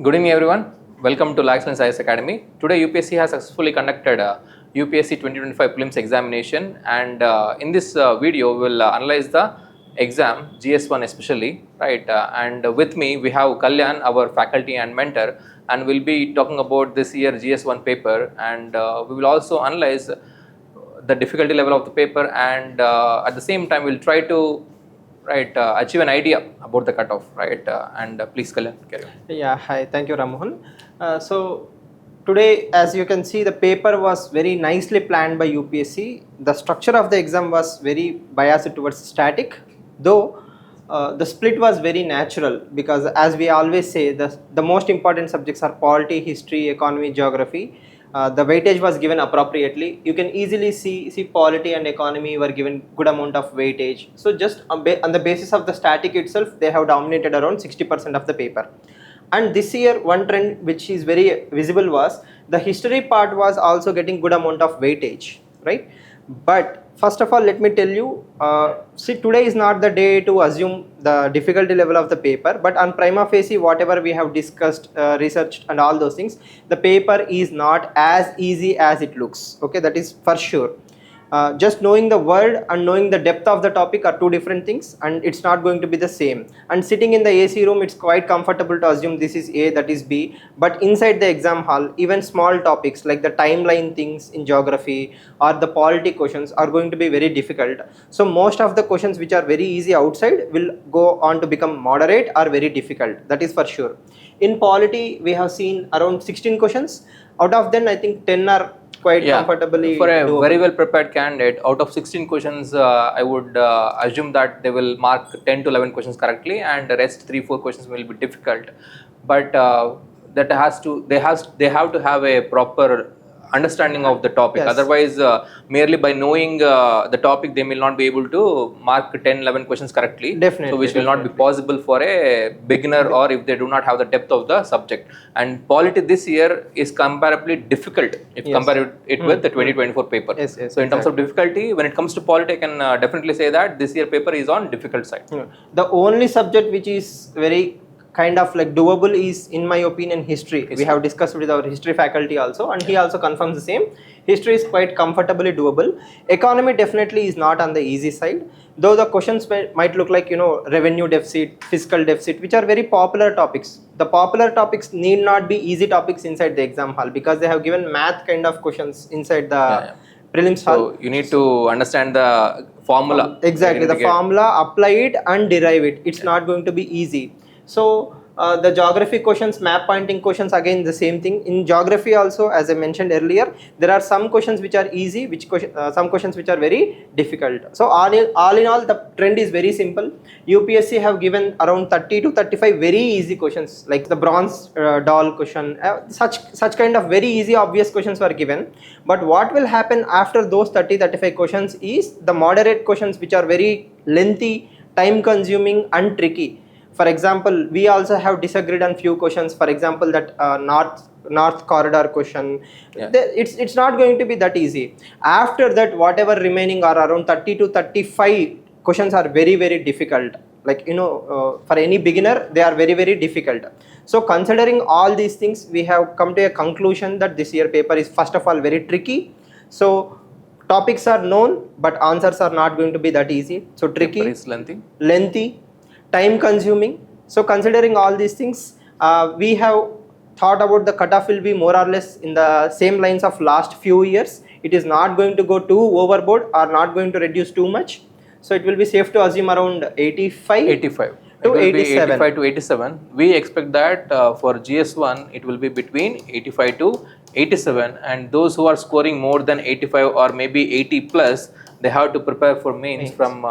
Good evening, everyone. Welcome to Laexcellence IAS Academy. Today, UPSC has successfully conducted UPSC 2025 Prelims examination, and in this video, we will analyze the exam GS1 especially, right? And with me, we have Kalyan, our faculty and mentor, and we'll be talking about this year GS1 paper, and we will also analyze the difficulty level of the paper, and at the same time, we'll try to achieve an idea about the cutoff, right? And please, Kalyan, carry on. Yeah, hi. Thank you, Ramohan. So today, as you can see, the paper was very nicely planned by UPSC. The structure of the exam was very biased towards static, though the split was very natural because, as we always say, the most important subjects are polity, history, economy, geography. The weightage was given appropriately. You can easily see polity and economy were given good amount of weightage. So just on the basis of the static itself, they have dominated around 60% of the paper. And this year, one trend which is very visible was the history part was also getting good amount of weightage, right? But first of all, let me tell you, see, today is not the day to assume the difficulty level of the paper, but on prima facie, whatever we have discussed, researched and all those things, the paper is not as easy as it looks, okay, that is for sure. Just knowing the word and knowing the depth of the topic are two different things, and it's not going to be the same. And sitting in the AC room, it's quite comfortable to assume this is A, that is B, but inside the exam hall, even small topics like the timeline things in geography or the polity questions are going to be very difficult. So most of the questions which are very easy outside will go on to become moderate or very difficult, that is for sure. In polity, we have seen around 16 questions. Out of them, I think 10 are quite comfortably for a doable. very well prepared candidate. Out of 16 questions, I would assume that they will mark 10 to 11 questions correctly, and the rest 3-4 questions will be difficult. But that they have to have a proper understanding of the topic. Yes. Otherwise, merely by knowing the topic, they may not be able to mark 10-11 questions correctly. Definitely, so which will not be possible for a beginner, or if they do not have the depth of the subject. And polity this year is comparably difficult if compare it with the 2024 paper. Yes, So in terms of difficulty, when it comes to polity, I can definitely say that this year paper is on difficult side. The only subject which is very kind of like doable is, in my opinion, history. We have discussed with our history faculty also, and he also confirms the same. History is quite comfortably doable. Economy definitely is not on the easy side, though the questions might look like, revenue deficit, fiscal deficit, which are very popular topics. The popular topics need not be easy topics inside the exam hall because they have given math kind of questions inside the prelims hall. So you need to understand the formula. Exactly, the formula, apply it and derive it. It's not going to be easy. So the geography questions, map pointing questions, again the same thing. In geography also, as I mentioned earlier, there are some questions which are easy, some questions which are very difficult. So all in all, the trend is very simple. UPSC have given around 30 to 35 very easy questions, like the bronze doll question. Such kind of very easy, obvious questions were given. But what will happen after those 30-35 questions is the moderate questions which are very lengthy, time consuming and tricky. For example, we also have disagreed on few questions. For example, that north corridor question, it's not going to be that easy. After that, whatever remaining are around 30 to 35 questions are very, very difficult. Like, for any beginner, they are very, very difficult. So considering all these things, we have come to a conclusion that this year paper is first of all very tricky. So topics are known, but answers are not going to be that easy. So tricky, paper is lengthy, time consuming. So considering all these things, we have thought about the cutoff will be more or less in the same lines of last few years. It is not going to go too overboard or not going to reduce too much. So it will be safe to assume around 85 to 87. 85 to 87. We expect that for GS1, it will be between 85 to 87, and those who are scoring more than 85 or maybe 80 plus, they have to prepare for mains from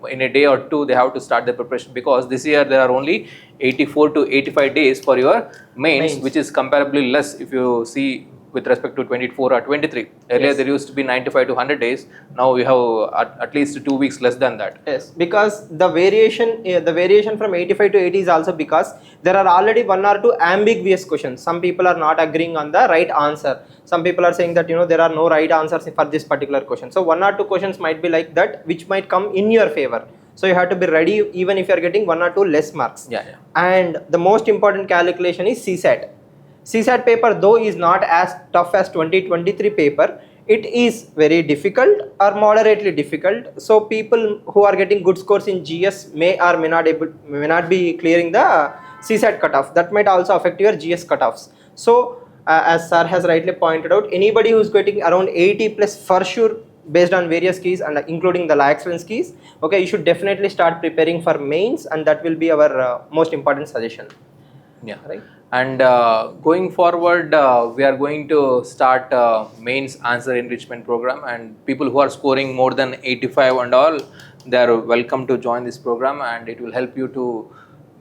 in a day or two. They have to start their preparation, because this year there are only 84 to 85 days for your mains, which is comparably less if you see with respect to 24 or 23. Earlier there used to be 95 to 100 days. Now we have at least 2 weeks less than that. Yes, because the variation from 85 to 80 is also because there are already 1 or 2 ambiguous questions. Some people are not agreeing on the right answer. Some people are saying that there are no right answers for this particular question. So 1 or 2 questions might be like that, which might come in your favor. So you have to be ready even if you are getting 1 or 2 less marks. Yeah. And the most important calculation is CSAT. CSAT paper though is not as tough as 2023 paper, it is very difficult or moderately difficult. So people who are getting good scores in GS may or may not be clearing the CSAT cutoff. That might also affect your GS cutoffs. So as sir has rightly pointed out, anybody who is getting around 80 plus for sure based on various keys and including the Laexcellence keys, okay, you should definitely start preparing for mains, and that will be our most important suggestion. Yeah, right. And going forward, we are going to start mains answer enrichment program, and people who are scoring more than 85 and all, they are welcome to join this program, and it will help you to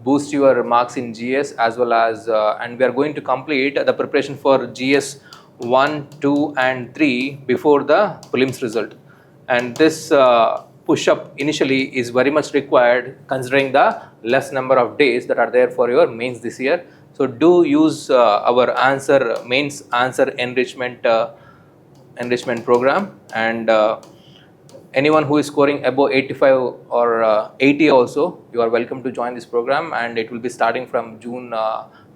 boost your marks in GS as well as, and we are going to complete the preparation for GS 1, 2 and 3 before the prelims result. And this push-up initially is very much required considering the less number of days that are there for your mains this year. So do use our mains answer enrichment program, and anyone who is scoring above 85 or 80 also, you are welcome to join this program, and it will be starting from June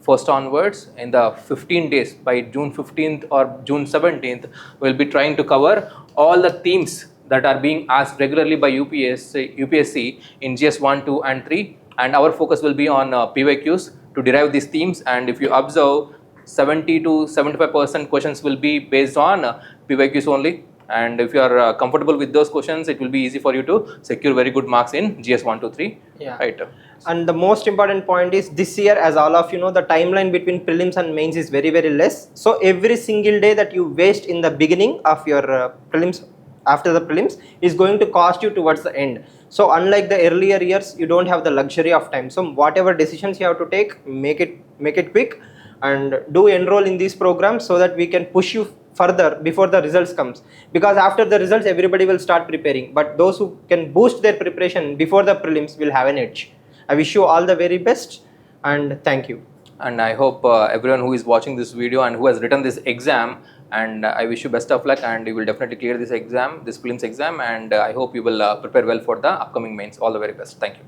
1st onwards. In the 15 days, by June 15th or June 17th, we will be trying to cover all the themes that are being asked regularly by UPSC in GS 1, 2 and 3, and our focus will be on PYQs to derive these themes. And if you observe, 70 to 75% questions will be based on PYQs only, and if you are comfortable with those questions, it will be easy for you to secure very good marks in GS 1, 2, 3. Yeah. Right. And the most important point is this year, as all of you know, the timeline between prelims and mains is very, very less. So every single day that you waste in the beginning of your prelims, after the prelims, is going to cost you towards the end. So unlike the earlier years, you don't have the luxury of time. So whatever decisions you have to take, make it quick, and do enroll in these programs so that we can push you further before the results comes, because after the results everybody will start preparing, but those who can boost their preparation before the prelims will have an edge. I wish you all the very best, and thank you. And I hope everyone who is watching this video and who has written this exam, and I wish you best of luck, and you will definitely clear this exam, this prelims exam, and I hope you will prepare well for the upcoming mains. All the very best. Thank you.